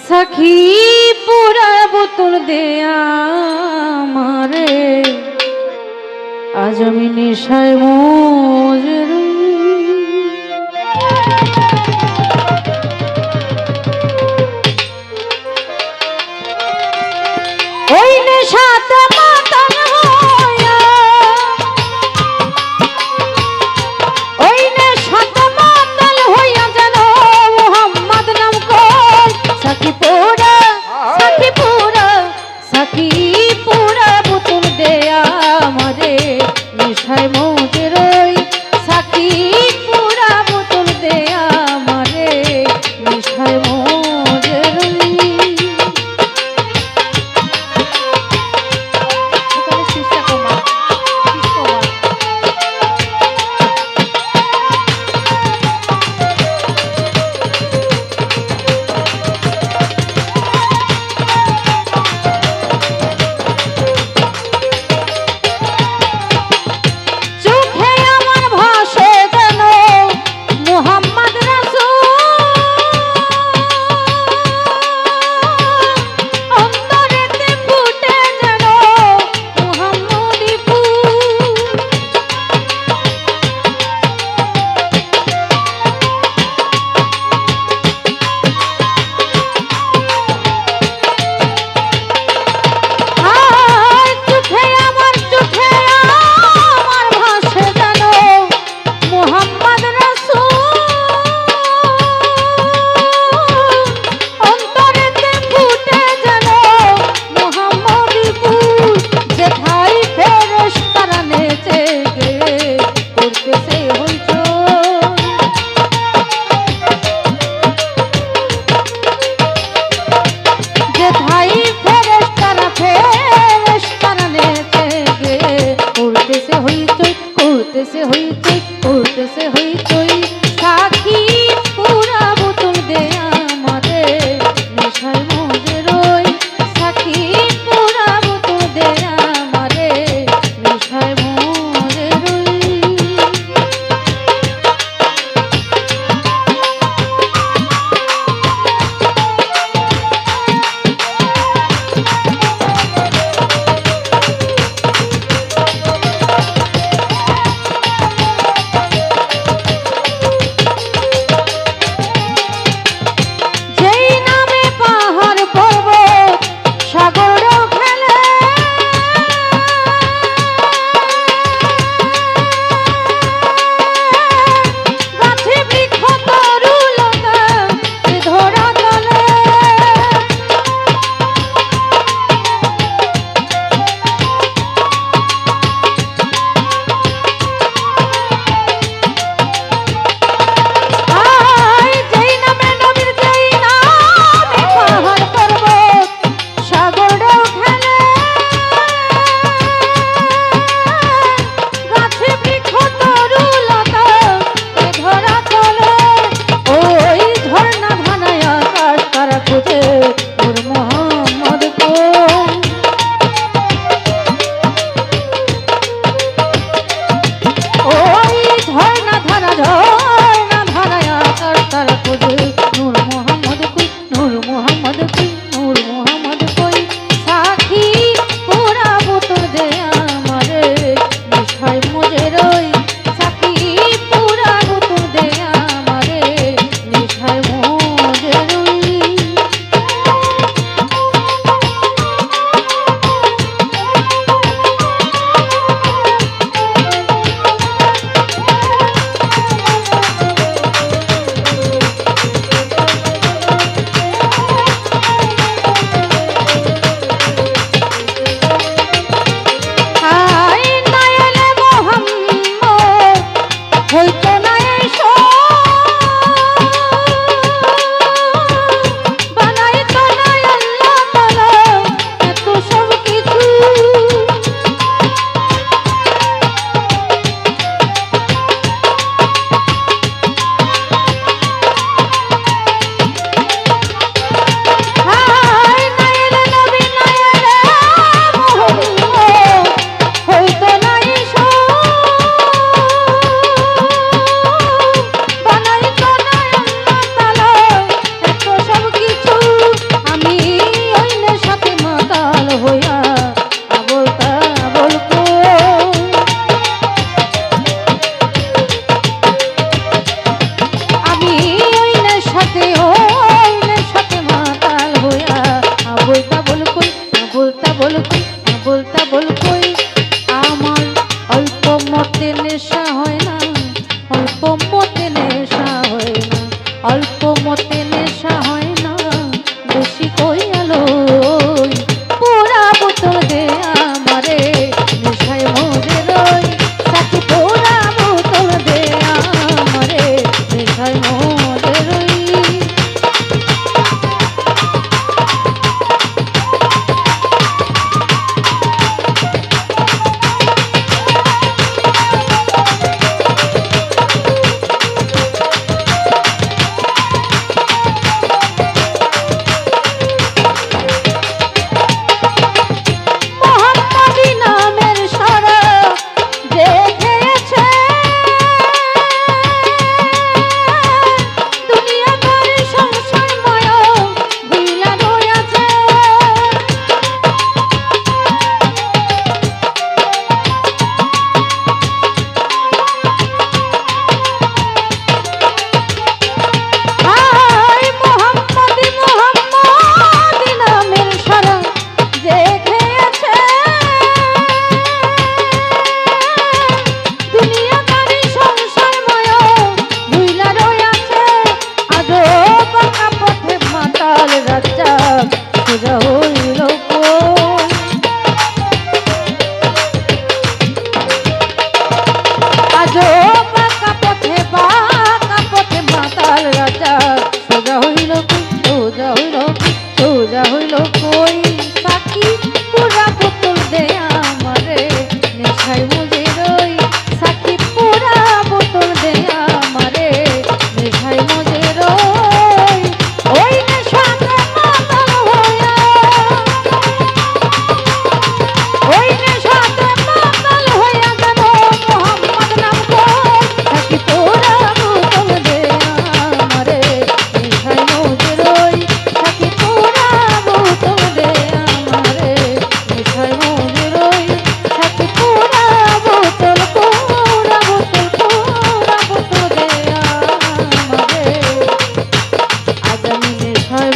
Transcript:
सखी पूरा बोतल देया मारे आज আমি নেশায় মজনু ওই নেশাতে মাতাল হইয়া ওই নেশাতে মাতাল হইয়া যেন মোহাম্মদ নাম কই সখী পুরা বোতল দেয়া আমারে নেশায় মজে রই সখী অল্প মতে নেশা হয় না বেশি কইয়ালো পুরা বোতল দে আমারে নেশায় মজে রই সাথী পুরা বোতল দে আমারে নেশায় মজে রই সোজা হইল কই সাকি পুরা বোতল দে আমারে নেশায় মজে রই সাকি পুরা বোতল দে আমারে নেশায় মজে রই ওই নেশাতে মাতাল হইয়া ওই নেশাতে মাতাল হইয়া যেন মোহাম্মদ নাম কই সাকি পুরা বোতল দে আমারে নেশায় মজে রই সাকি পুরা বোতল দে আমারে নেশায় মজে রই সাকি পুরা বোতল দে আমারে আজ আমি নেশায়